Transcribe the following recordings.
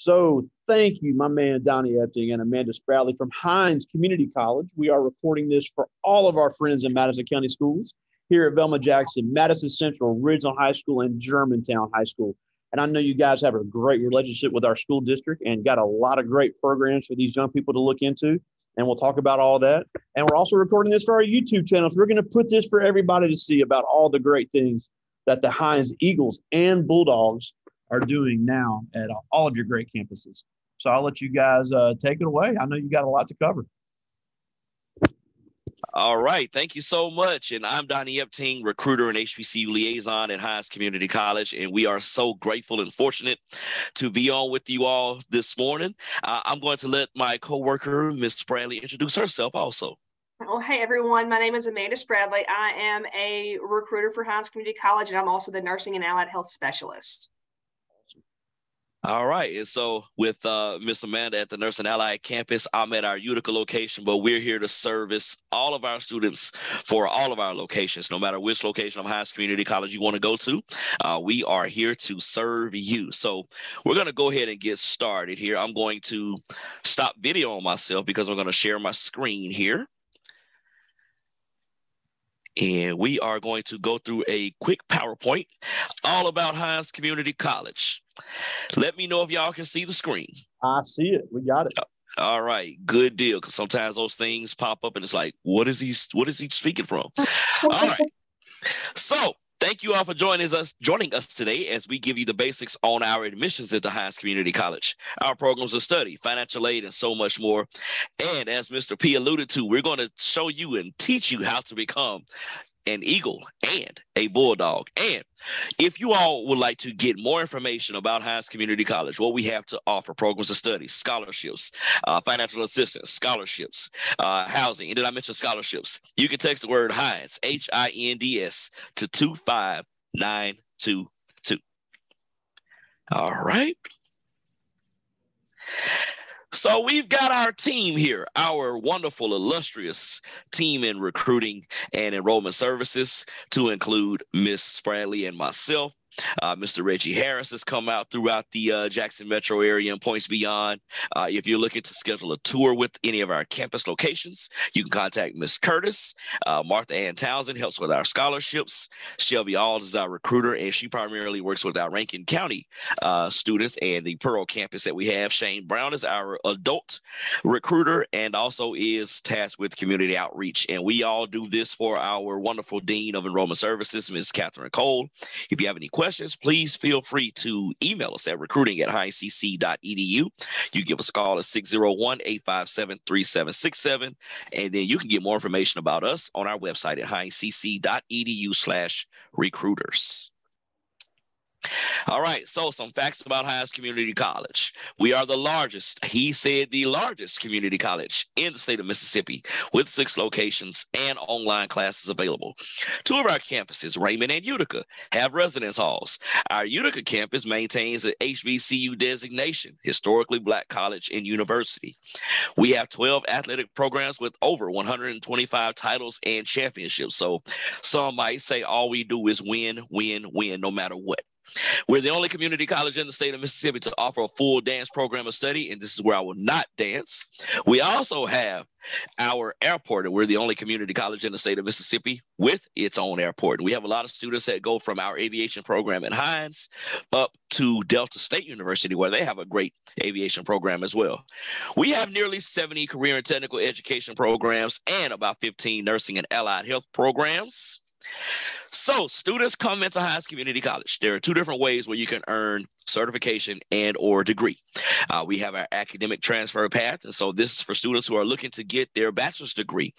So thank you, my man, Donnie Epting and Amanda Spradley from Hinds Community College. We are recording this for all of our friends in Madison County Schools here at Velma Jackson, Madison Central, Ridgeland High School, and Germantown High School. And I know you guys have a great relationship with our school district and got a lot of great programs for these young people to look into. And we'll talk about all that. And we're also recording this for our YouTube channel. So we're going to put this for everybody to see about all the great things that the Hinds Eagles and Bulldogs are doing now at all of your great campuses. So I'll let you guys take it away. I know you got a lot to cover. All right. Thank you so much. And I'm Donnie Epting, recruiter and HBCU liaison at Hinds Community College. And we are so grateful and fortunate to be on with you all this morning. I'm going to let my coworker, Ms. Spradley, introduce herself also. Well, hey, everyone. My name is Amanda Spradley. I am a recruiter for Hinds Community College, and I'm also the nursing and allied health specialist. All right. And so with Miss Amanda at the Nurse and Allied campus, I'm at our Utica location, but we're here to service all of our students for all of our locations, no matter which location of Hinds Community College you want to go to. We are here to serve you. So we're going to go ahead and get started here. I'm going to stop video on myself because I'm going to share my screen here. And we are going to go through a quick PowerPoint all about Hinds Community College. Let me know if y'all can see the screen. I see it. We got it. All right. Good deal. Because sometimes those things pop up and it's like, what is he speaking from? All right. So thank you all for joining us today as we give you the basics on our admissions into Hinds Community College, our programs of study, financial aid, and so much more. And as Mr. P alluded to, we're going to show you and teach you how to become an Eagle and a Bulldog. And if you all would like to get more information about Hinds Community College, what we have to offer, programs of study, scholarships, financial assistance, scholarships, housing, and did I mention scholarships? You can text the word Hinds, Hinds, to 25922. All right. So we've got our team here, our wonderful, illustrious team in recruiting and enrollment services, to include Ms. Spradley and myself. Mr. Reggie Harris has come out throughout the Jackson metro area and points beyond. If you're looking to schedule a tour with any of our campus locations, you can contact Ms. Curtis. Martha Ann Townsend helps with our scholarships. Shelby Alls is our recruiter, and she primarily works with our Rankin County students and the Pearl campus that we have. Shane Brown is our adult recruiter and also is tasked with community outreach. And we all do this for our wonderful Dean of Enrollment Services, Ms. Catherine Cole. If you have any questions, please feel free to email us at recruiting@hindscc.edu. You can give us a call at 601-857-3767, and then you can get more information about us on our website at hindscc.edu/recruiters. All right, so some facts about Hinds Community College. We are the largest, he said the largest community college in the state of Mississippi with 6 locations and online classes available. 2 of our campuses, Raymond and Utica, have residence halls. Our Utica campus maintains an HBCU designation, historically Black college and university. We have 12 athletic programs with over 125 titles and championships. So some might say all we do is win, win, win, no matter what. We're the only community college in the state of Mississippi to offer a full dance program of study, and this is where I will not dance. We also have our airport, and we're the only community college in the state of Mississippi with its own airport. And we have a lot of students that go from our aviation program at Hinds up to Delta State University, where they have a great aviation program as well. We have nearly 70 career and technical education programs and about 15 nursing and allied health programs. So students come into Hinds Community College. There are 2 different ways where you can earn certification and or degree. We have our academic transfer path. And so this is for students who are looking to get their bachelor's degree.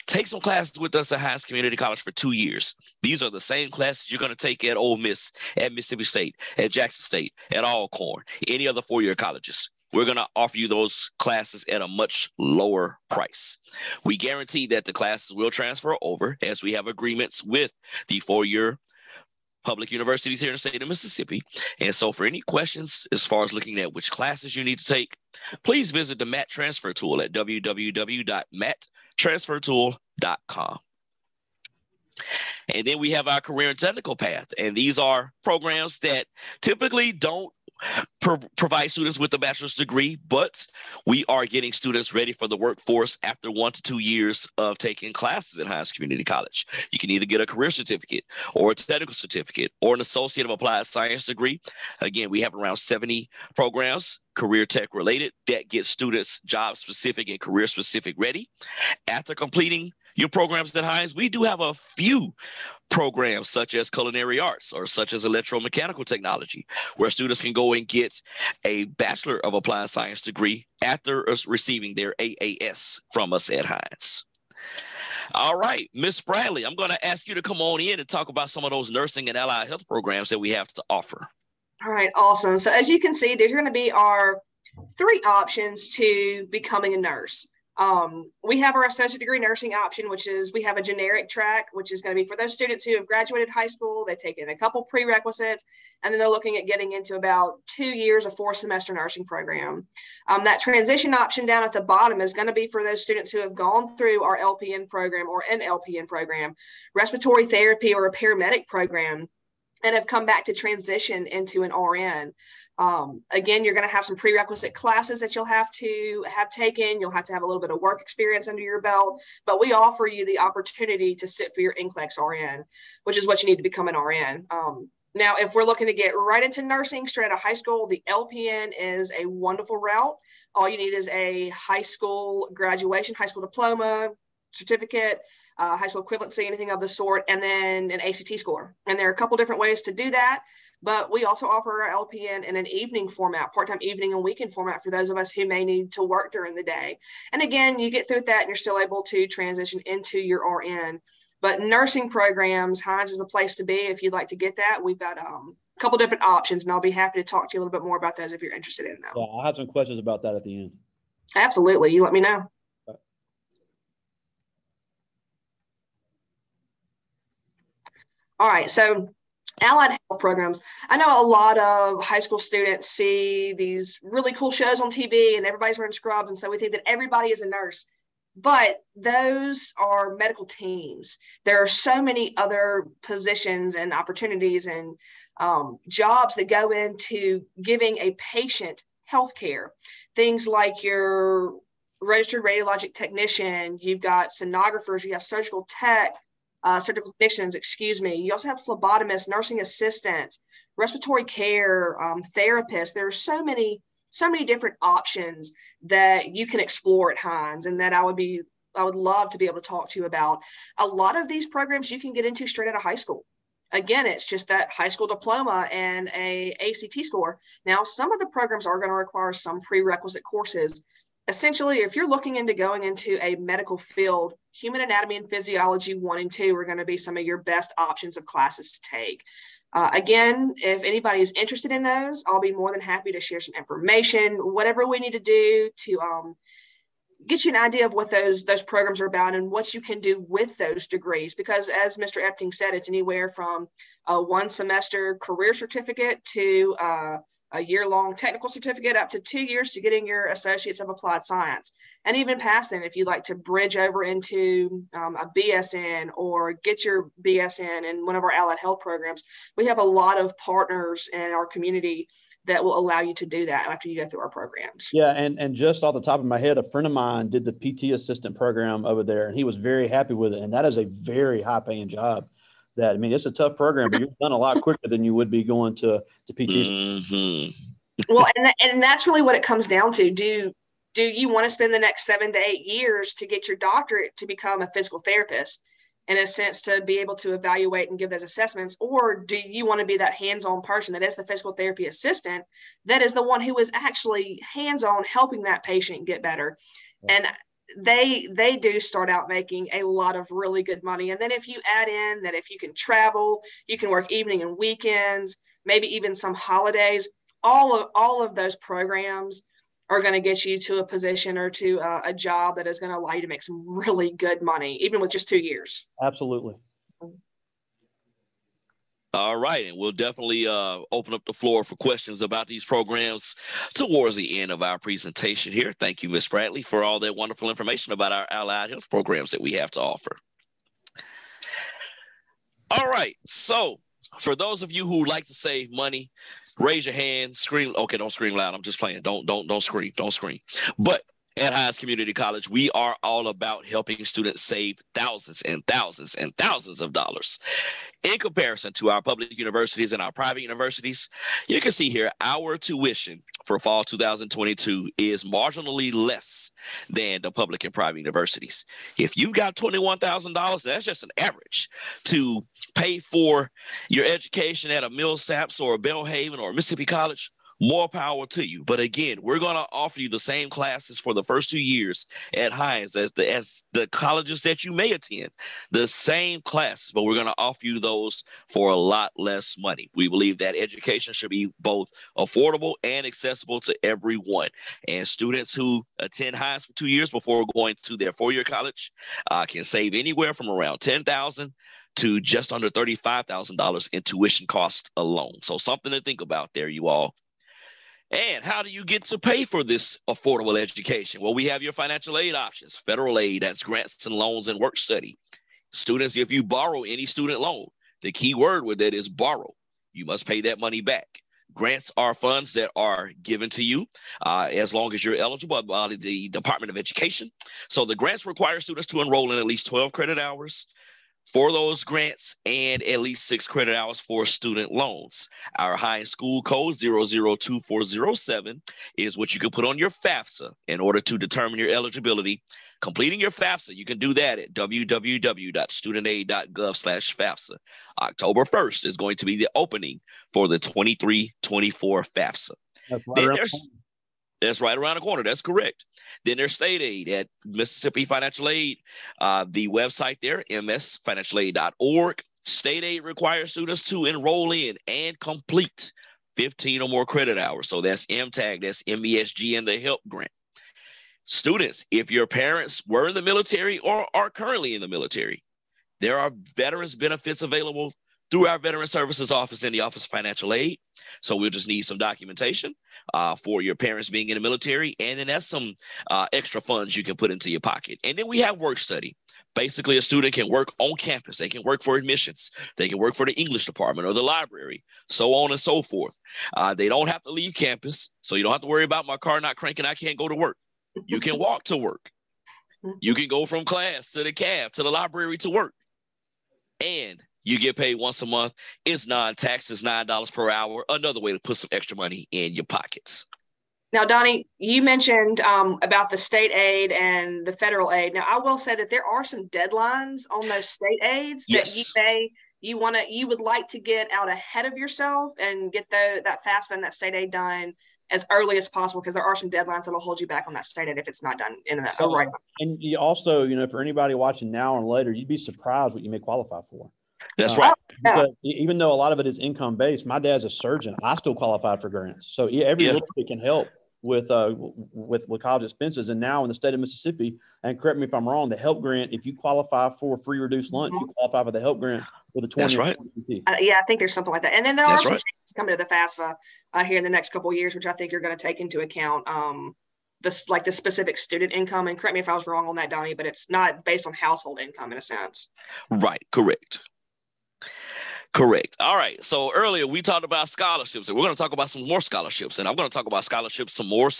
Take some classes with us at Hinds Community College for 2 years. These are the same classes you're going to take at Ole Miss, at Mississippi State, at Jackson State, at Alcorn, any other 4-year colleges. We're going to offer you those classes at a much lower price. We guarantee that the classes will transfer over as we have agreements with the 4-year public universities here in the state of Mississippi. And so for any questions as far as looking at which classes you need to take, please visit the MAT Transfer Tool at www.mattransfertool.com. And then we have our career and technical path. And these are programs that typically don't provide students with a bachelor's degree, but we are getting students ready for the workforce after 1 to 2 years of taking classes at Hinds Community College. You can either get a career certificate or a technical certificate or an associate of applied science degree. Again, we have around 70 programs, career tech related, that get students job specific and career specific ready. After completing your programs at Hinds, we do have a few programs such as culinary arts or such as electromechanical technology, where students can go and get a Bachelor of Applied Science degree after receiving their AAS from us at Hinds. All right, Ms. Bradley, I'm going to ask you to come on in and talk about some of those nursing and allied health programs that we have to offer. All right, awesome. So as you can see, these are going to be our 3 options to becoming a nurse. We have our associate degree nursing option, which is we have a generic track, which is going to be for those students who have graduated high school. They've taken a couple prerequisites, and then they're looking at getting into about 2 years of 4-semester nursing program. That transition option down at the bottom is going to be for those students who have gone through our LPN program or an LPN program, respiratory therapy or a paramedic program, and have come back to transition into an RN. Again, you're going to have some prerequisite classes that you'll have to have taken. You'll have to have a little bit of work experience under your belt, but we offer you the opportunity to sit for your NCLEX RN, which is what you need to become an RN. Now, if we're looking to get right into nursing straight out of high school, the LPN is a wonderful route. All you need is a high school graduation, high school diploma, certificate, high school equivalency, anything of the sort, and then an ACT score. And there are a couple different ways to do that. But we also offer our LPN in an evening format, part-time evening and weekend format for those of us who may need to work during the day. And again, you get through that and you're still able to transition into your RN. But nursing programs, Hinds is a place to be if you'd like to get that. We've got a couple different options, and I'll be happy to talk to you a little bit more about those if you're interested in them. Yeah, I have some questions about that at the end. Absolutely. You let me know. All right. So allied health programs. I know a lot of high school students see these really cool shows on TV and everybody's wearing scrubs. And so we think that everybody is a nurse, but those are medical teams. There are so many other positions and opportunities and jobs that go into giving a patient healthcare. Things like your registered radiologic technician, you've got sonographers, you have surgical technicians, you also have phlebotomists, nursing assistants, respiratory care, therapists. There are so many different options that you can explore at Hinds, and that I would love to be able to talk to you about. A lot of these programs you can get into straight out of high school. Again, it's just that high school diploma and a ACT score. Now, some of the programs are going to require some prerequisite courses. Essentially, if you're looking into going into a medical field, human anatomy and physiology 1 and 2 are going to be some of your best options of classes to take. Again, if anybody is interested in those, I'll be more than happy to share some information, whatever we need to do to get you an idea of what those programs are about and what you can do with those degrees. Because as Mr. Epting said, it's anywhere from a 1-semester career certificate to a year-long technical certificate up to 2 years to getting your Associates of Applied Science. And even past then, if you'd like to bridge over into a BSN or get your BSN in one of our allied health programs, we have a lot of partners in our community that will allow you to do that after you go through our programs. Yeah, and just off the top of my head, a friend of mine did the PT assistant program over there, and he was very happy with it. And that is a very high-paying job. It's a tough program, but you're done a lot quicker than you would be going to PT. Mm-hmm. Well, and that's really what it comes down to. Do you want to spend the next 7 to 8 years to get your doctorate to become a physical therapist, in a sense, to be able to evaluate and give those assessments? Or do you want to be that hands-on person that is the physical therapy assistant, that is the one who is actually hands-on helping that patient get better? And they do start out making a lot of really good money. And then if you add in that if you can travel, you can work evening and weekends, maybe even some holidays, all of those programs are going to get you to a position or to a job that is going to allow you to make some really good money, even with just 2 years. Absolutely. All right, and we'll definitely open up the floor for questions about these programs towards the end of our presentation here. Thank you, Ms. Bradley, for all that wonderful information about our allied health programs that we have to offer. All right, so For those of you who like to save money, raise your hand, scream. Okay, don't scream loud. I'm just playing. Don't scream. Don't scream. But at Hinds Community College, we are all about helping students save thousands and thousands and thousands of dollars. In comparison to our public universities and our private universities, you can see here our tuition for fall 2022 is marginally less than the public and private universities. If you've got $21,000, that's just an average to pay for your education at a Millsaps or a Belhaven or a Mississippi College. More power to you. But again, we're going to offer you the same classes for the first 2 years at Hinds as the colleges that you may attend, the same classes, but we're going to offer you those for a lot less money. We believe that education should be both affordable and accessible to everyone. And students who attend Hinds for 2 years before going to their four-year college can save anywhere from around $10,000 to just under $35,000 in tuition cost alone. So something to think about there, you all. And how do you get to pay for this affordable education? Well, we have your financial aid options. Federal aid, that's grants and loans and work study. Students, if you borrow any student loan, the key word with that is borrow. You must pay that money back. Grants are funds that are given to you as long as you're eligible by the Department of Education. So the grants require students to enroll in at least 12 credit hours for those grants and at least 6 credit hours for student loans. Our Hinds school code 002407 is what you can put on your Fafsa in order to determine your eligibility. Completing your Fafsa, you can do that at www.studentaid.gov/Fafsa. October 1st is going to be the opening for the 23-24 Fafsa. That's right around the corner. That's correct. Then there's state aid at Mississippi Financial Aid. The website there, msfinancialaid.org. State aid requires students to enroll in and complete 15 or more credit hours. So that's MTAG, that's MESG, and the HELP grant. Students, if your parents were in the military or are currently in the military, there are veterans benefits available through our Veteran Services Office in the Office of Financial Aid. So we'll just need some documentation for your parents being in the military. And then that's some extra funds you can put into your pocket. And then we have work study. Basically, a student can work on campus. They can work for admissions. They can work for the English department or the library, so on and so forth. They don't have to leave campus. So you don't have to worry about my car not cranking. I can't go to work. You can walk to work. You can go from class to the cab, to the library to work. And you get paid once a month. It's non-tax. It's $9 per hour. Another way to put some extra money in your pockets. Now, Donnie, you mentioned about the state aid and the federal aid. Now, I will say that there are some deadlines on those state aids that you would like to get out ahead of yourself and get that FAFSA and that state aid done as early as possible, because there are some deadlines that will hold you back on that state aid if it's not done in that right. And you also, for anybody watching now and later, you'd be surprised what you may qualify for. That's right. Because even though a lot of it is income based, my dad's a surgeon. I still qualified for grants. So every little bit can help with college expenses. And now in the state of Mississippi, and correct me if I'm wrong, the HELP grant, if you qualify for free reduced lunch, you qualify for the HELP grant with a 20. That's right. I think there's something like that. And then there are some changes coming to the FAFSA here in the next couple of years, which I think you're going to take into account the specific student income. And correct me if I was wrong on that, Donnie, but it's not based on household income in a sense. Right. Correct. All right. So earlier we talked about scholarships, and we're going to talk about some more scholarships, and I'm going to talk about scholarships some more.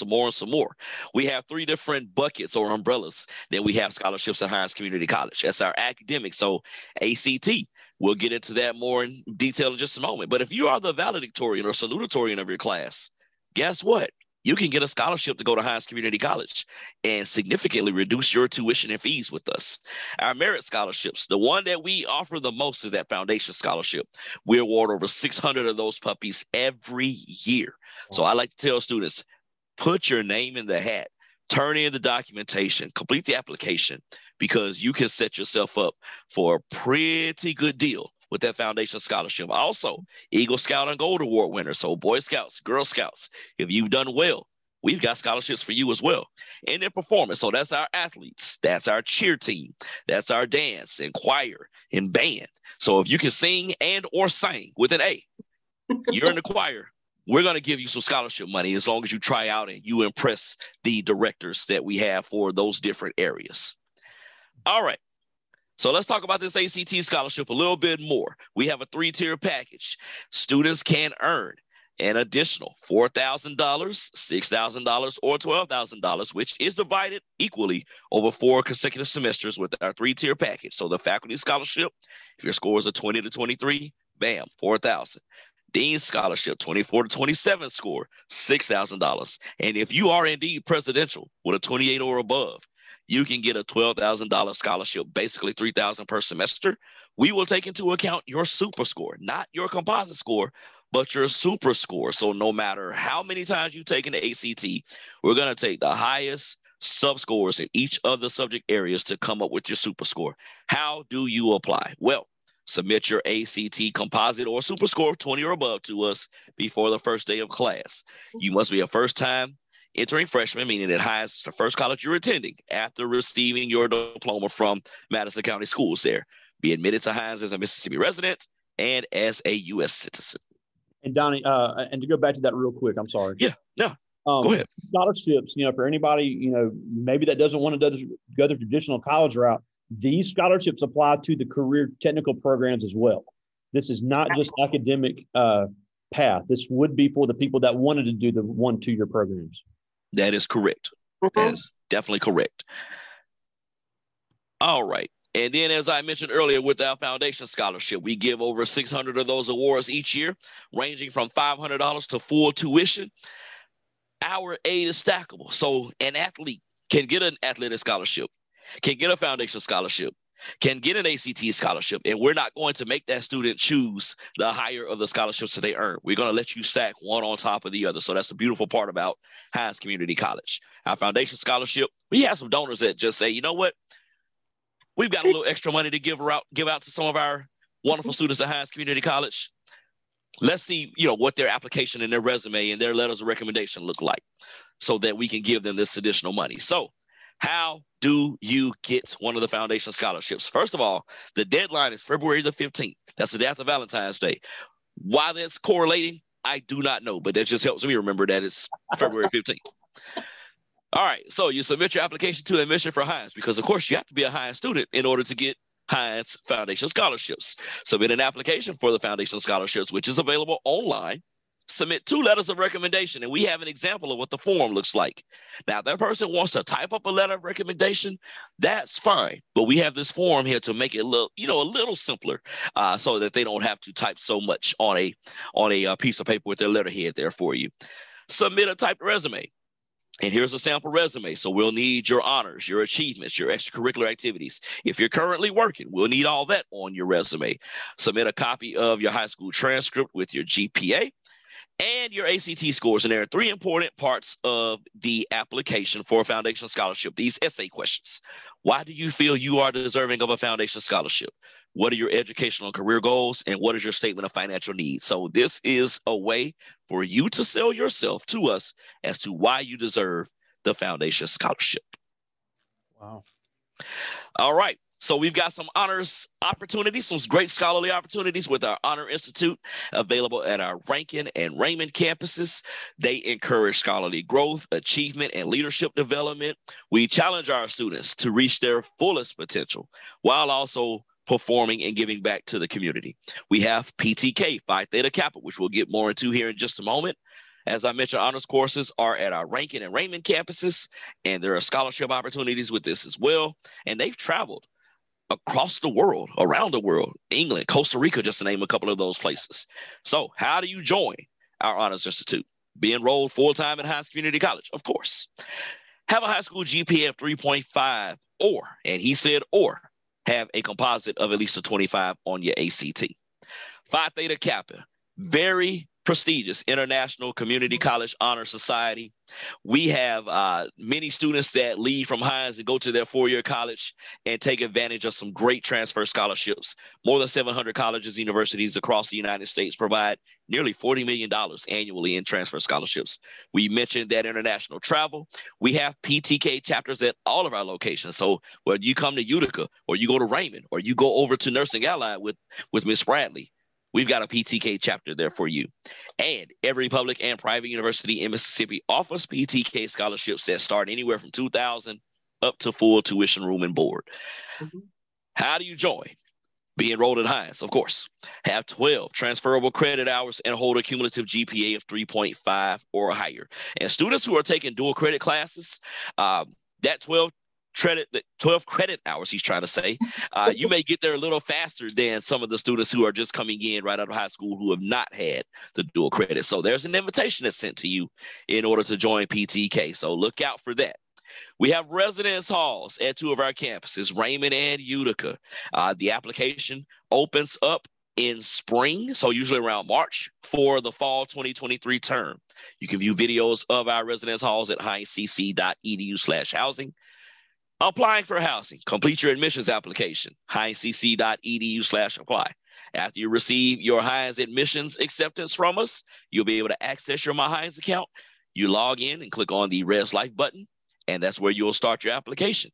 We have 3 different buckets or umbrellas that we have scholarships at Hinds Community College. That's our academic. So ACT, we'll get into that more in detail in just a moment. But if you are the valedictorian or salutatorian of your class, guess what? You can get a scholarship to go to Hinds Community College and significantly reduce your tuition and fees with us. Our merit scholarships, the one that we offer the most is that foundation scholarship. We award over 600 of those puppies every year. So I like to tell students, put your name in the hat, turn in the documentation, complete the application, because you can set yourself up for a pretty good deal with that foundation scholarship. Also, Eagle Scout and Gold Award winner. So Boy Scouts, Girl Scouts, if you've done well, we've got scholarships for you as well. And then performance. So that's our athletes. That's our cheer team. That's our dance and choir and band. So if you can sing and or sing with an A, you're in the choir, we're going to give you some scholarship money as long as you try out and you impress the directors that we have for those different areas. All right. So let's talk about this ACT scholarship a little bit more. We have a 3-tier package. Students can earn an additional $4,000, $6,000, or $12,000, which is divided equally over 4 consecutive semesters with our 3-tier package. So the faculty scholarship, if your scores are 20 to 23, bam, $4,000. Dean's scholarship, 24 to 27 score, $6,000. And if you are indeed presidential with a 28 or above, you can get a $12,000 scholarship, basically $3,000 per semester. We will take into account your super score, not your composite score, but your super score. So no matter how many times you take an ACT, we're going to take the highest sub scores in each of the subject areas to come up with your super score. How do you apply? Well, submit your ACT composite or super score of 20 or above to us before the first day of class. You must be a first-time entering freshman, meaning that Hinds is the first college you're attending after receiving your diploma from Madison County Schools there. Be admitted to Hinds as a Mississippi resident and as a U.S. citizen. And Donnie, and to go back to that real quick, I'm sorry. Yeah, no, go ahead. Scholarships, for anybody, maybe that doesn't want to go the traditional college route, these scholarships apply to the career technical programs as well. This is not just academic path. This would be for the people that wanted to do the 1-2-year programs. That is correct. That is definitely correct. All right. And then, as I mentioned earlier, with our foundation scholarship, we give over 600 of those awards each year, ranging from $500 to full tuition. Our aid is stackable. So an athlete can get an athletic scholarship, can get a foundation scholarship, can get an ACT scholarship, and we're not going to make that student choose the higher of the scholarships that they earn. We're going to let you stack one on top of the other. So that's the beautiful part about Hinds Community College. Our foundation scholarship, we have some donors that just say, you know what? We've got a little extra money to give out to some of our wonderful students at Hinds Community College. Let's see, what their application and their resume and their letters of recommendation look like so that we can give them this additional money. So how do you get one of the foundation scholarships? First of all, the deadline is February the 15th. That's the day after Valentine's Day. Why that's correlating, I do not know, but that just helps me remember that it's February 15th. All right, so you submit your application to admission for Hinds because, of course, you have to be a Hinds student in order to get Hinds Foundation scholarships. Submit an application for the foundation scholarships, which is available online. Submit 2 letters of recommendation, and we have an example of what the form looks like. Now, if that person wants to type up a letter of recommendation, that's fine. But we have this form here to make it look, a little simpler, so that they don't have to type so much on a piece of paper with their letterhead there for you. Submit a typed resume. And here's a sample resume. So we'll need your honors, your achievements, your extracurricular activities. If you're currently working, we'll need all that on your resume. Submit a copy of your high school transcript with your GPA and your ACT scores. And there are 3 important parts of the application for a foundation scholarship, these essay questions. Why do you feel you are deserving of a foundation scholarship? What are your educational and career goals? And what is your statement of financial needs? So this is a way for you to sell yourself to us as to why you deserve the foundation scholarship. Wow. All right. So we've got some honors opportunities, some great scholarly opportunities with our Honor Institute available at our Rankin and Raymond campuses. They encourage scholarly growth, achievement, and leadership development. We challenge our students to reach their fullest potential while also performing and giving back to the community. We have PTK, Phi Theta Kappa, which we'll get more into here in just a moment. As I mentioned, honors courses are at our Rankin and Raymond campuses, and there are scholarship opportunities with this as well. And they've traveled across the world, around the world, England, Costa Rica, just to name a couple of those places. So how do you join our Honors Institute? Be enrolled full-time at Hinds Community College, of course. Have a high school GPA of 3.5 and he said, have a composite of at least a 25 on your ACT. Phi Theta Kappa, very prestigious international community college honor society. We have many students that leave from Hinds and go to their 4-year college and take advantage of some great transfer scholarships. More than 700 colleges and universities across the United States provide nearly $40 million annually in transfer scholarships. We mentioned that international travel. We have PTK chapters at all of our locations. So whether you come to Utica or you go to Raymond or you go over to Nursing Allied with Miss Bradley, we've got a PTK chapter there for you. And every public and private university in Mississippi offers PTK scholarships that start anywhere from $2,000 up to full tuition, room, and board. How do you join? Be enrolled at Hinds, of course. Have 12 transferable credit hours and hold a cumulative GPA of 3.5 or higher. And students who are taking dual credit classes, that 12 credit hours, he's trying to say, you may get there a little faster than some of the students who are just coming in right out of high school who have not had the dual credit. So there's an invitation that's sent to you in order to join PTK. So look out for that. We have residence halls at 2 of our campuses, Raymond and Utica. The application opens up in spring, so usually around March, for the fall 2023 term. You can view videos of our residence halls at hindscc.edu/housing. Applying for housing, complete your admissions application, hindscc.edu/apply. After you receive your Hinds admissions acceptance from us, you'll be able to access your My Hinds account. You log in and click on the Res Life button, and that's where you'll start your application.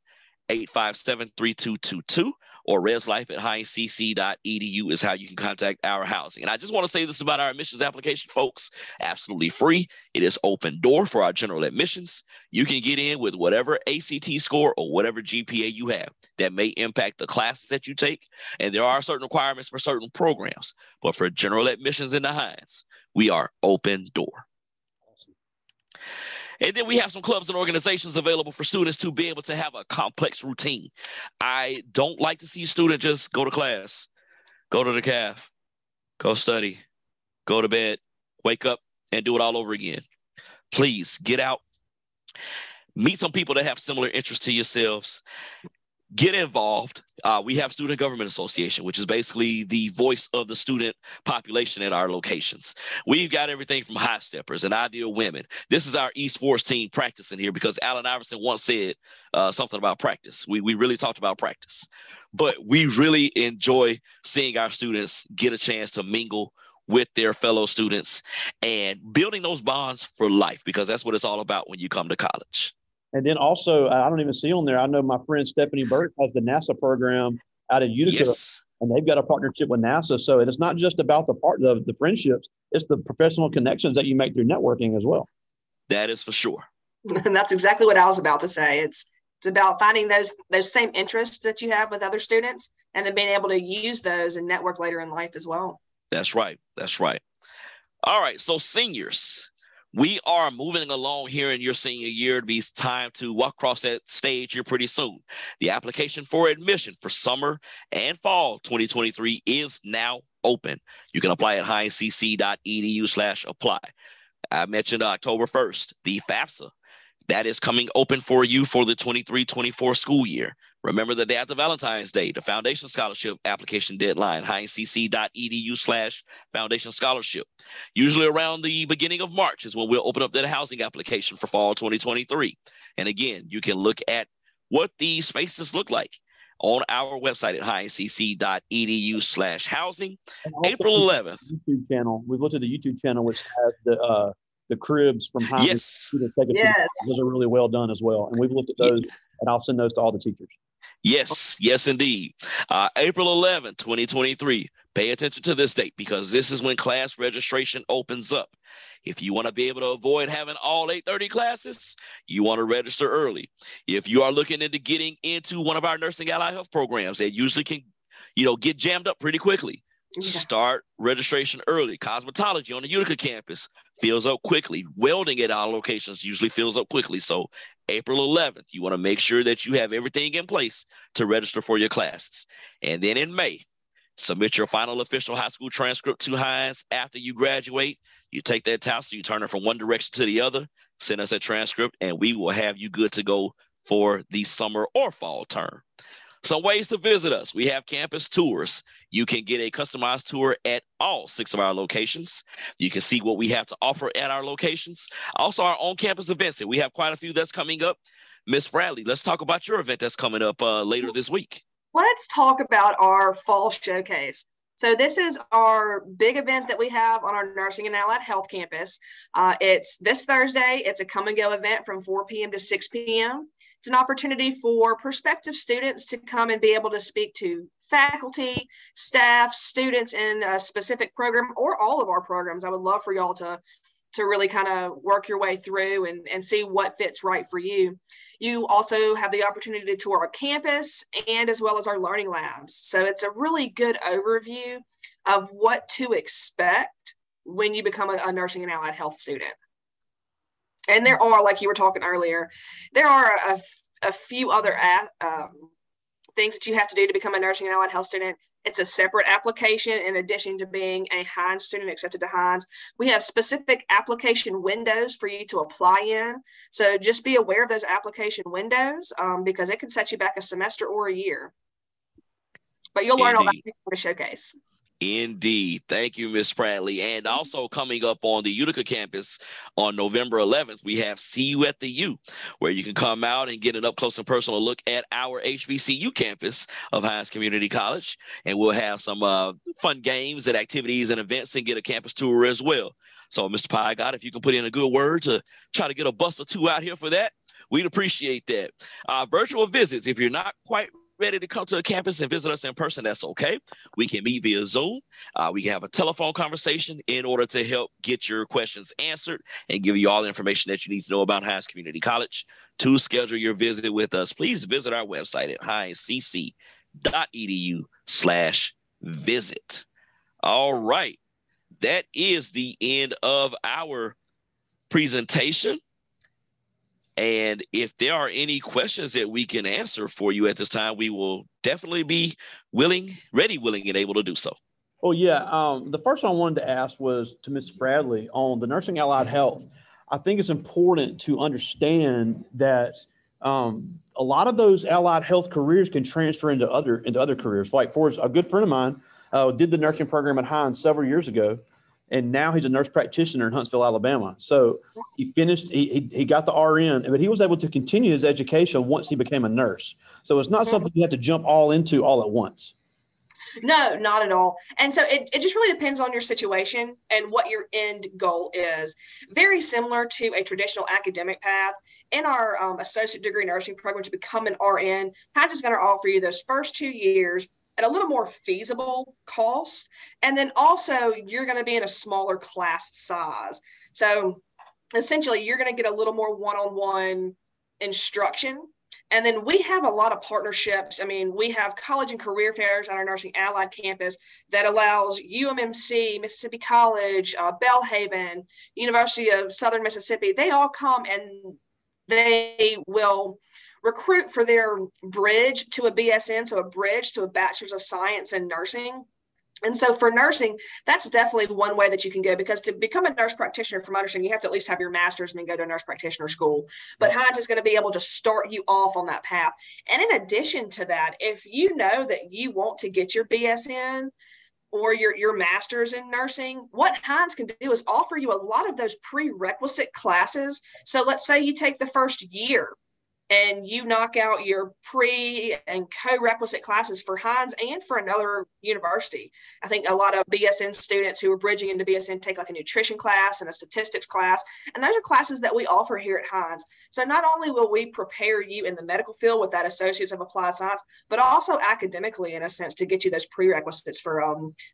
857-3222 or reslife@hindscc.edu is how you can contact our housing. And I just want to say this about our admissions application, folks. Absolutely free. It is open door for our general admissions. You can get in with whatever ACT score or whatever GPA you have that may impact the classes that you take. And there are certain requirements for certain programs. But for general admissions in the Hinds, we are open door. And then we have some clubs and organizations available for students to be able to have a complex routine. I don't like to see a student just go to class, go to the caf, go study, go to bed, wake up, and do it all over again. Please get out, meet some people that have similar interests to yourselves. Get involved. We have Student Government Association, which is basically the voice of the student population at our locations. We've got everything from high steppers and ideal women. This is our esports team practicing here because Allen Iverson once said something about practice. We really talked about practice, but we really enjoy seeing our students get a chance to mingle with their fellow students and building those bonds for life, because that's what it's all about when you come to college. And then also, I don't even see on there, I know my friend Stephanie Burke has the NASA program out of Utica, yes, and they've got a partnership with NASA. So it's not just about the friendships, it's the professional connections that you make through networking as well. That is for sure. And that's exactly what I was about to say. It's about finding those same interests that you have with other students and then being able to use those and network later in life as well. That's right. That's right. All right. So seniors, we are moving along here in your senior year. It'll be time to walk across that stage here pretty soon. The application for admission for summer and fall 2023 is now open. You can apply at hindscc.edu/apply. I mentioned October 1st, the Fafsa. That is coming open for you for the 23-24 school year. Remember the day after Valentine's Day, the Foundation Scholarship application deadline, hindscc.edu/Foundation Scholarship. Usually around the beginning of March is when we'll open up that housing application for fall 2023. And again, you can look at what these spaces look like on our website at hindscc.edu/housing. April 11th. YouTube channel. We've looked at the YouTube channel, which has the cribs from Hinds. Yes. Yes. Those are really well done as well. And we've looked at those, and I'll send those to all the teachers. Yes, yes, indeed. April 11th, 2023. Pay attention to this date because this is when class registration opens up. If you want to be able to avoid having all 8:30 classes, you want to register early. If you are looking into getting into one of our nursing allied health programs that usually can, get jammed up pretty quickly, start registration early. Cosmetology on the Utica campus fills up quickly. Welding at our locations usually fills up quickly. So April 11th, you want to make sure that you have everything in place to register for your classes. And then in May, submit your final official high school transcript to Hinds after you graduate. You take that test, you turn it from one direction to the other, send us a transcript, and we will have you good to go for the summer or fall term. Some ways to visit us. We have campus tours. You can get a customized tour at all 6 of our locations. You can see what we have to offer at our locations. Also, our on-campus events, and we have quite a few that's coming up. Miss Bradley, let's talk about your event that's coming up later this week. Let's talk about our fall showcase. So this is our big event that we have on our Nursing and Allied Health campus. It's this Thursday. It's a come and go event from 4 p.m. to 6 p.m. It's an opportunity for prospective students to come and be able to speak to faculty, staff, students in a specific program or all of our programs. I would love for y'all to really kind of work your way through and see what fits right for you. You also have the opportunity to tour our campus and as well as our learning labs. So it's a really good overview of what to expect when you become a nursing and allied health student. And there are, like you were talking earlier, there are a few other things that you have to do to become a nursing and allied health student. It's a separate application in addition to being a Hinds student accepted to Hinds. We have specific application windows for you to apply in. So just be aware of those application windows because it can set you back a semester or a year. But you'll learn all that in the showcase. Indeed. Thank you, Ms. Bradley. And also coming up on the Utica campus on November 11th, we have See You at the U, where you can come out and get an up-close and personal look at our HBCU campus of Hinds Community College. And we'll have some fun games and activities and events and get a campus tour as well. So, Mr. Pygott, if you can put in a good word to try to get a bus or two out here for that, we'd appreciate that. Virtual visits, if you're not quite ready to come to a campus and visit us in person, that's okay. We can meet via Zoom. We can have a telephone conversation in order to help get your questions answered and give you all the information that you need to know about Hinds Community College. To schedule your visit with us, please visit our website at hindscc.edu/visit. All right. That is the end of our presentation. And if there are any questions that we can answer for you at this time, we will definitely be ready, willing, and able to do so. Oh, yeah. The first one I wanted to ask was to Ms. Bradley on the nursing allied health. I think it's important to understand that a lot of those allied health careers can transfer into other careers. Like, for a good friend of mine did the nursing program at Hinds several years ago, and now he's a nurse practitioner in Huntsville, Alabama. So he finished, he got the RN, but he was able to continue his education once he became a nurse. So it's not something you have to jump all into all at once. No, not at all. And so it just really depends on your situation and what your end goal is. Very similar to a traditional academic path. In our associate degree nursing program to become an RN, Hinds is going to offer you those first 2 years at a little more feasible cost. And then also you're going to be in a smaller class size. So essentially you're going to get a little more one-on-one instruction. And then we have a lot of partnerships. I mean, we have college and career fairs on our nursing allied campus that allows UMMC, Mississippi College, Belhaven, University of Southern Mississippi. They all come and they will recruit for their bridge to a BSN, so a bridge to a Bachelor's of Science in Nursing. And so for nursing, that's definitely one way that you can go, because to become a nurse practitioner, from my understanding, you have to at least have your master's and then go to a nurse practitioner school. But Hinds is going to be able to start you off on that path. And in addition to that, if you know that you want to get your BSN or your master's in nursing, what Hinds can do is offer you a lot of those prerequisite classes. So let's say you take the first year and you knock out your pre and co-requisite classes for Hinds and for another university. I think a lot of BSN students who are bridging into BSN take like a nutrition class and a statistics class. And those are classes that we offer here at Hinds. So not only will we prepare you in the medical field with that Associates of Applied Science, but also academically, in a sense, to get you those prerequisites for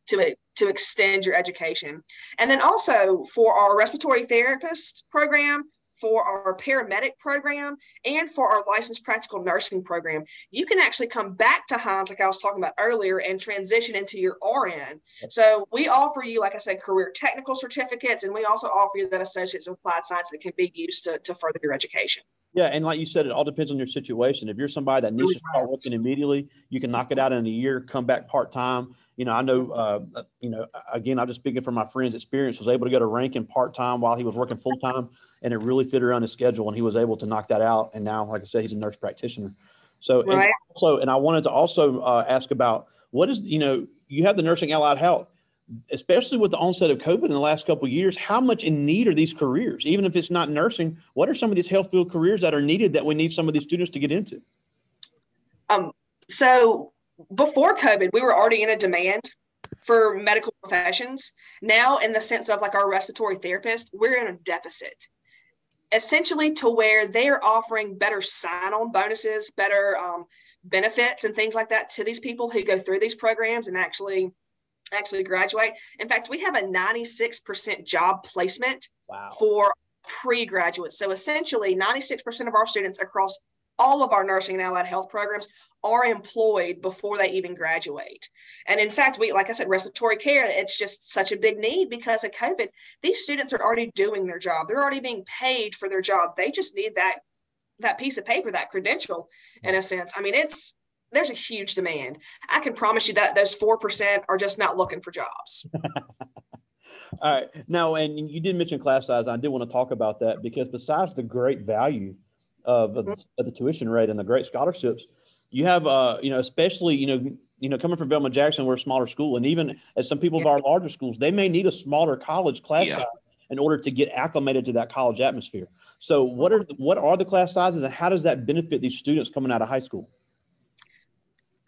to extend your education. And then also for our respiratory therapist program, for our paramedic program, and for our licensed practical nursing program, you can actually come back to Hinds, like I was talking about earlier, and transition into your RN. So we offer you, like I said, career technical certificates, and we also offer you that Associates of Applied Science that can be used to further your education. Yeah, and like you said, it all depends on your situation. If you're somebody that needs to start working immediately, you can knock it out in a year, come back part-time. You know, I know, again, I'm just speaking from my friend's experience, was able to go to Rankin part-time while he was working full-time, and it really fit around his schedule, and he was able to knock that out. And now, like I said, he's a nurse practitioner. So, right. And I wanted to also ask about what is, you have the nursing allied health, especially with the onset of COVID in the last couple of years. How much in need are these careers? Even if it's not nursing, what are some of these health field careers that are needed that we need some of these students to get into? So before COVID, we were already in a demand for medical professions. Now, in the sense of like our respiratory therapist, we're in a deficit, essentially, to where they're offering better sign-on bonuses, better benefits and things like that to these people who go through these programs and actually graduate. In fact, we have a 96% job placement Wow. for pre-graduates. So essentially 96% of our students across all of our nursing and allied health programs are employed before they even graduate. And in fact, like I said, respiratory care, it's just such a big need because of COVID. These students are already doing their job. They're already being paid for their job. They just need that piece of paper, that credential, in a sense. I mean, there's a huge demand. I can promise you that those 4% are just not looking for jobs. All right. Now, and you did mention class size. I did want to talk about that because besides the great value of the tuition rate and the great scholarships, you have, especially, coming from Velma Jackson, we're a smaller school. And even as some people of our larger schools, they may need a smaller college class size in order to get acclimated to that college atmosphere. So what are the class sizes and how does that benefit these students coming out of high school?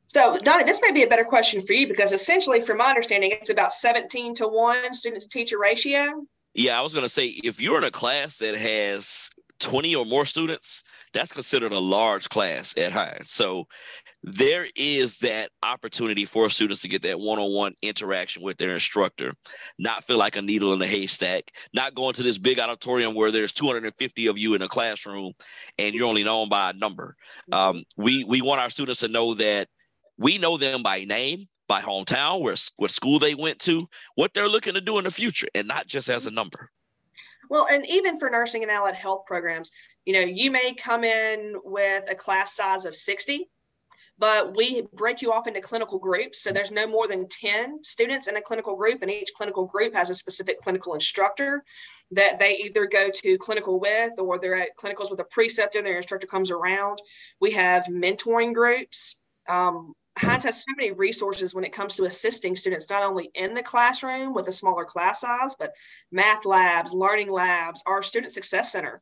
So, Donnie, this may be a better question for you because essentially, from my understanding, it's about 17-to-1 student to teacher ratio. Yeah, I was going to say, if you're in a class that has 20 or more students, that's considered a large class at Hinds. So there is that opportunity for students to get that one-on-one interaction with their instructor, not feel like a needle in a haystack, not going to this big auditorium where there's 250 of you in a classroom and you're only known by a number. We want our students to know that we know them by name, by hometown, what school they went to, what they're looking to do in the future, and not just as a number. Well, and even for nursing and allied health programs, you may come in with a class size of 60, but we break you off into clinical groups. So there's no more than 10 students in a clinical group, and each clinical group has a specific clinical instructor that they either go to clinical with, or they're at clinicals with a preceptor and their instructor comes around. We have mentoring groups. Hinds has so many resources when it comes to assisting students, not only in the classroom with a smaller class size, but math labs, learning labs, our student success center,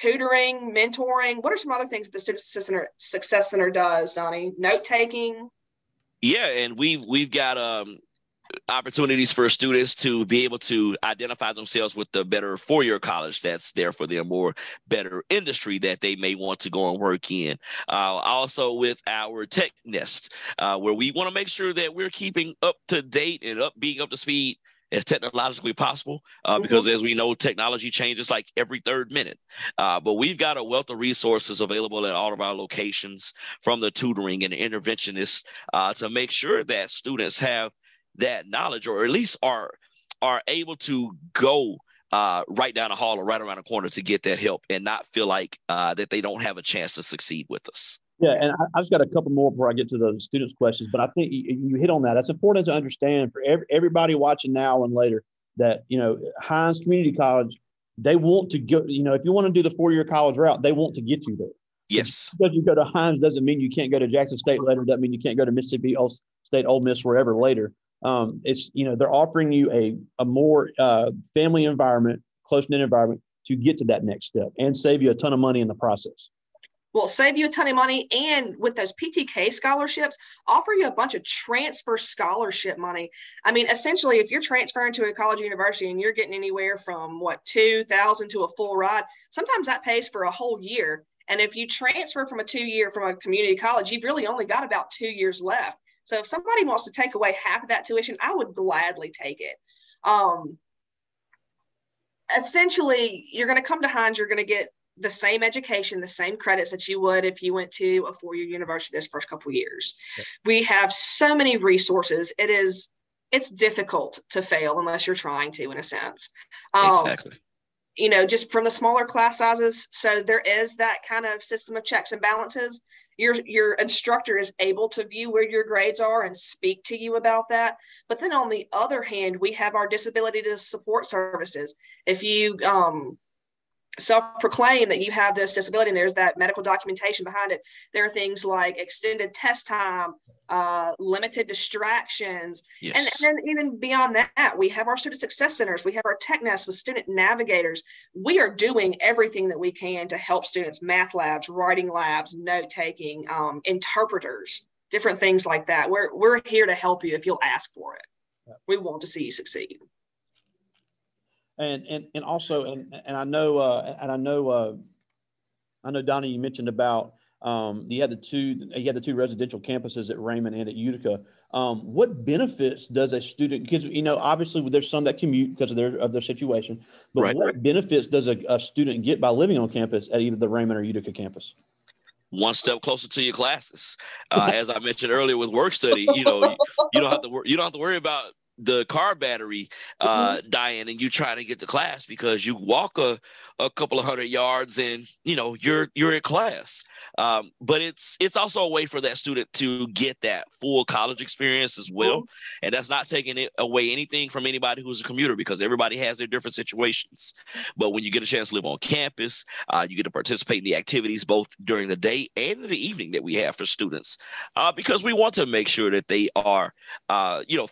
tutoring, mentoring. What are some other things that the student success center does, Donnie? Note taking. Yeah, and we've got opportunities for students to be able to identify themselves with the better four-year college that's there for them, or better industry that they may want to go and work in. Also with our tech nest, where we want to make sure that we're keeping up to date and being up to speed as technologically possible, because as we know, technology changes like every third minute. But we've got a wealth of resources available at all of our locations, from the tutoring and interventionists, to make sure that students have that knowledge, or at least are able to go right down the hall or right around the corner to get that help, and not feel like that they don't have a chance to succeed with us. Yeah, and I just got a couple more before I get to the students' questions, but I think you hit on that. It's important to understand for everybody watching now and later that, Hinds Community College, they want to go, if you want to do the four-year college route, they want to get you there. Yes. Because you go to Hinds doesn't mean you can't go to Jackson State later. Doesn't mean you can't go to Mississippi State, Ole Miss, wherever later. It's, they're offering you a more family environment, close-knit environment to get to that next step and save you a ton of money in the process. Well, save you a ton of money, and with those PTK scholarships, offer you a bunch of transfer scholarship money. I mean, essentially, if you're transferring to a college or university and you're getting anywhere from $2,000 to a full ride, sometimes that pays for a whole year. And if you transfer from a community college, you've really only got about 2 years left. So if somebody wants to take away half of that tuition, I would gladly take it. Essentially, you're going to come to Hinds, you're going to get the same education, the same credits that you would if you went to a four-year university this first couple of years. Yep. We have so many resources. It's difficult to fail unless you're trying to, in a sense. Exactly. Just from the smaller class sizes. So there is that kind of system of checks and balances. Your instructor is able to view where your grades are and speak to you about that. But then on the other hand, we have our disability to support services. If you self-proclaim that you have this disability and there's that medical documentation behind it, there are things like extended test time, limited distractions. Yes. And then even beyond that, we have our student success centers. We have our tech nest with student navigators. We are doing everything that we can to help students, math labs, writing labs, note-taking, interpreters, different things like that. We're here to help you if you'll ask for it. Yep. We want to see you succeed. And also, I know Donnie, you mentioned about You had the two residential campuses at Raymond and at Utica. What benefits does a student, because, obviously there's some that commute because of their situation, but Right. what benefits does a student get by living on campus at either the Raymond or Utica campus? One step closer to your classes. As I mentioned earlier with work study, you don't have to worry about the car battery dying and you try to get to class, because you walk a couple of 100 yards and you're in class. But it's also a way for that student to get that full college experience as well. And that's not taking away anything from anybody who's a commuter, because everybody has their different situations. But when you get a chance to live on campus, you get to participate in the activities both during the day and the evening that we have for students, because we want to make sure that they are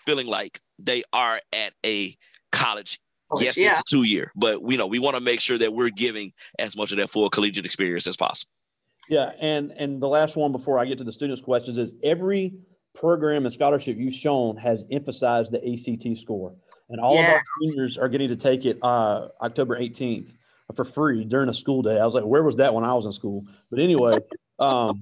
feeling like they are at a college. Yes, it's a 2-year, but we want to make sure that we're giving as much of that full collegiate experience as possible. Yeah, and the last one before I get to the students' questions is every program and scholarship you've shown has emphasized the ACT score, and all of our juniors are getting to take it October 18th for free during a school day. I was like, where was that when I was in school? But anyway, I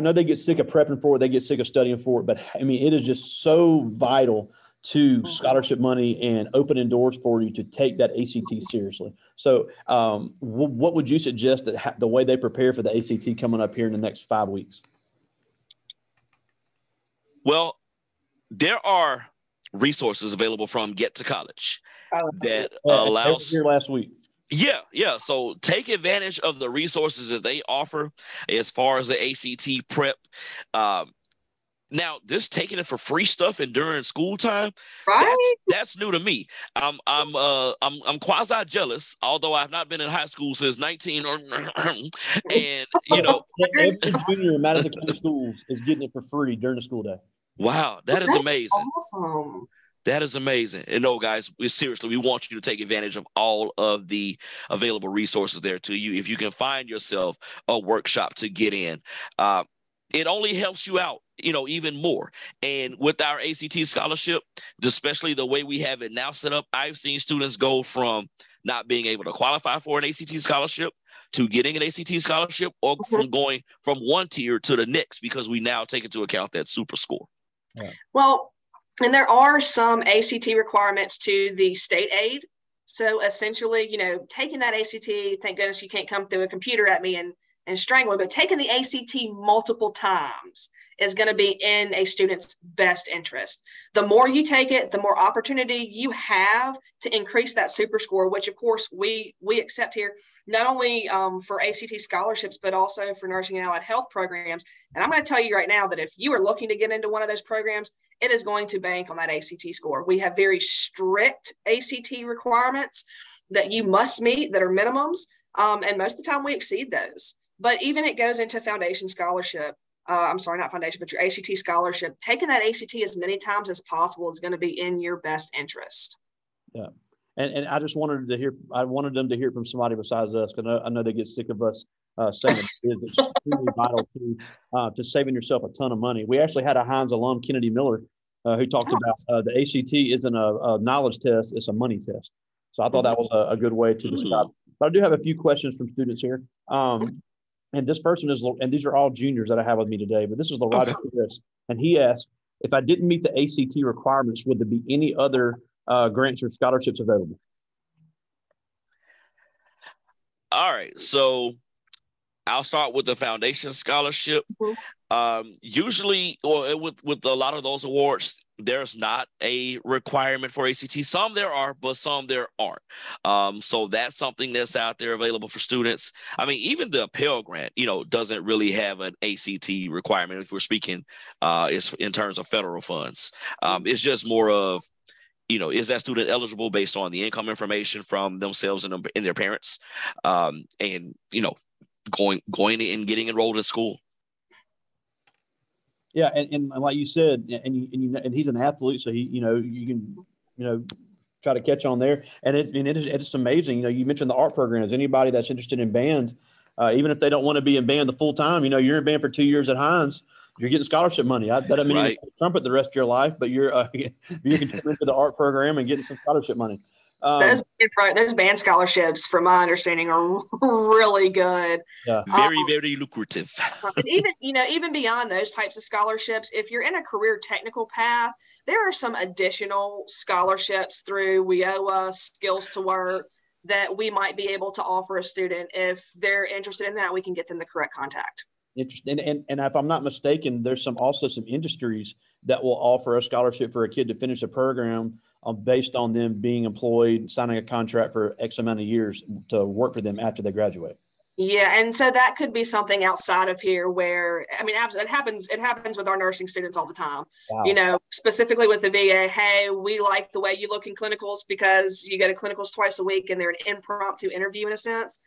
know they get sick of prepping for it, they get sick of studying for it, but I mean, it is just so vital to scholarship money and opening doors for you to take that ACT seriously. So what would you suggest that the way they prepare for the ACT coming up here in the next 5 weeks? Well, there are resources available from Get to College that allows here last week. Yeah. So take advantage of the resources that they offer as far as the ACT prep. Now, this taking it for free stuff and during school time, right? That's new to me. I'm quasi jealous, although I've not been in high school since 19 and every junior in Madison County Schools is getting it for free during the school day. Wow, that's amazing. Awesome. That is amazing. And no, guys, we want you to take advantage of all of the available resources there to you. If you can find yourself a workshop to get in, it only helps you out, even more. And with our ACT scholarship, especially the way we have it now set up, I've seen students go from not being able to qualify for an ACT scholarship to getting an ACT scholarship, or from going from one tier to the next, because we now take into account that super score. Yeah. Well, and there are some ACT requirements to the state aid. So essentially, taking that ACT, thank goodness you can't come through a computer at me and strangle it, but taking the ACT multiple times is going to be in a student's best interest. The more you take it, the more opportunity you have to increase that super score, which of course we accept here, not only for ACT scholarships, but also for nursing and allied health programs. And I'm going to tell you right now that if you are looking to get into one of those programs, it is going to bank on that ACT score. We have very strict ACT requirements that you must meet that are minimums. And most of the time we exceed those. But even it goes into foundation scholarship. I'm sorry, not foundation, but your ACT scholarship. Taking that ACT as many times as possible is going to be in your best interest. Yeah. And I just wanted them to hear from somebody besides us, because I know they get sick of us saying it's extremely vital to saving yourself a ton of money. We actually had a Hinds alum, Kennedy Miller, who talked about the ACT isn't a knowledge test, it's a money test. So I thought that was a good way to describe it. But I do have a few questions from students here. And this person and these are all juniors that I have with me today, but this is Roger Chris. And he asked, if I didn't meet the ACT requirements, would there be any other grants or scholarships available? All right. So I'll start with the foundation scholarship. Usually, or with a lot of those awards, there's not a requirement for ACT. Some there are, but some there aren't. So that's something that's out there available for students. I mean, even the Pell Grant, doesn't really have an ACT requirement if we're speaking is in terms of federal funds. It's just more of, is that student eligible based on the income information from themselves and their parents, and going and getting enrolled in school. Yeah, and like you said, and he's an athlete, so you can try to catch on there, and it's amazing. You mentioned the art programs. Anybody that's interested in band, even if they don't want to be in band the full time, you're in band for 2 years at Hinds, you're getting scholarship money. That doesn't mean you trumpet the rest of your life, but you're contributing to the art program and getting some scholarship money. Those band scholarships, from my understanding, are really good. Yeah. Very, very lucrative. And even beyond those types of scholarships, if you're in a career technical path, there are some additional scholarships through WIOA, Skills to Work, that we might be able to offer a student. If they're interested in that, we can get them the correct contact. Interesting. And if I'm not mistaken, there's also some industries that will offer a scholarship for a kid to finish a program based on them being employed, signing a contract for X amount of years to work for them after they graduate. Yeah, and so that could be something outside of here where, I mean, it happens with our nursing students all the time. Wow. Specifically with the VA, hey, we like the way you look in clinicals because you go to clinicals twice a week and they're an impromptu interview in a sense.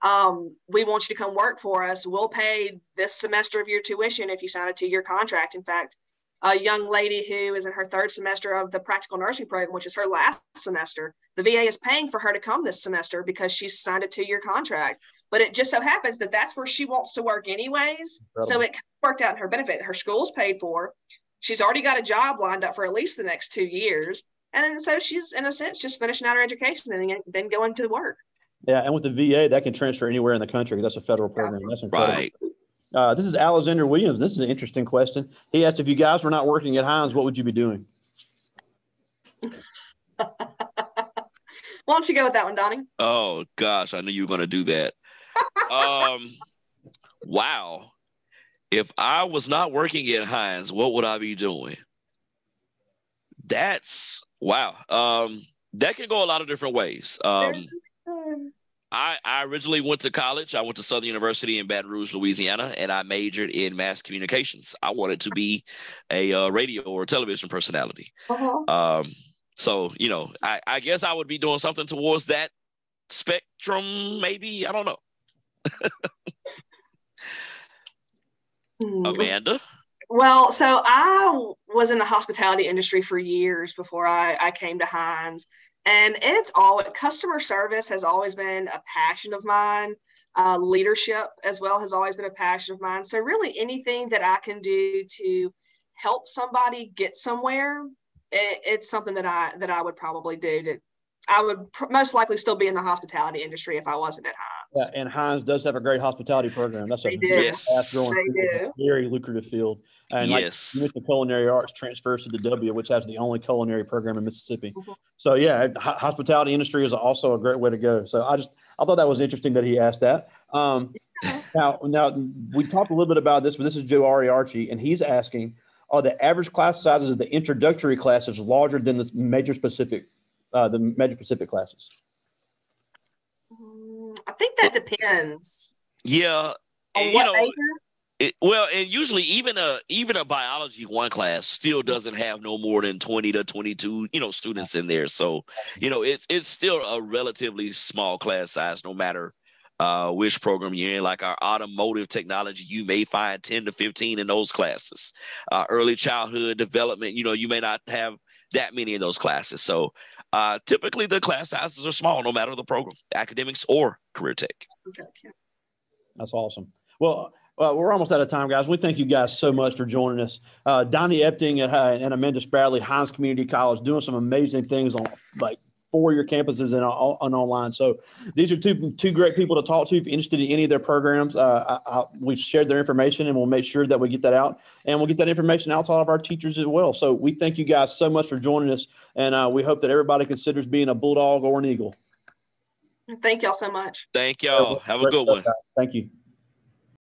We want you to come work for us. We'll pay this semester of your tuition if you sign a 2-year contract. In fact, a young lady who is in her 3rd semester of the practical nursing program, which is her last semester, the VA is paying for her to come this semester because she's signed a 2-year contract. But it just so happens that that's where she wants to work anyways. Incredible. So it worked out in her benefit. Her school's paid for. She's already got a job lined up for at least the next 2 years. And so she's, in a sense, just finishing out her education and then going to work. Yeah, and with the VA, that can transfer anywhere in the country. That's a federal program. That's incredible. Right. This is Alexander Williams. This is an interesting question. He asked, if you guys were not working at Hinds, what would you be doing? Why don't you go with that one, Donnie? Oh, gosh, I knew you were going to do that. Wow. If I was not working at Hinds, what would I be doing? That's wow. That can go a lot of different ways. I originally went to college. I went to Southern University in Baton Rouge, Louisiana, and I majored in mass communications. I wanted to be a radio or television personality. Uh-huh. So, I guess I would be doing something towards that spectrum, maybe. I don't know. Amanda? Well, so I was in the hospitality industry for years before I came to Hinds. And customer service has always been a passion of mine. Leadership as well has always been a passion of mine. So really anything that I can do to help somebody get somewhere, it's something that I would probably do. I would most likely still be in the hospitality industry if I wasn't at Hinds. Yeah, and Hinds does have a great hospitality program. That's a very lucrative field. And yes, like the culinary arts transfers to the W, which has the only culinary program in Mississippi. Mm-hmm. So yeah, hospitality industry is also a great way to go. So I thought that was interesting that he asked that. Now we talked a little bit about this, but this is Joe Archie, and he's asking, are the average class sizes of the introductory classes larger than the major specific classes? I think that depends. Yeah, on what major? And usually even a biology 1 class still doesn't have no more than 20 to 22 students in there. So it's still a relatively small class size, no matter which program you're in. Like our automotive technology, you may find 10 to 15 in those classes. Early childhood development, you may not have that many in those classes. So typically the class sizes are small, no matter the program, academics or career tech. That's awesome. Well, we're almost out of time, guys. We thank you guys so much for joining us. Donnie Epting and Amanda Spradley, Hinds Community College, doing some amazing things on 4-year campuses and online. So these are two great people to talk to. If you're interested in any of their programs, we've shared their information, and we'll make sure that we get that out, and we'll get that information out to all of our teachers as well. So we thank you guys so much for joining us, and we hope that everybody considers being a Bulldog or an Eagle. Thank y'all so much. Thank y'all. Have a good one. Thank you.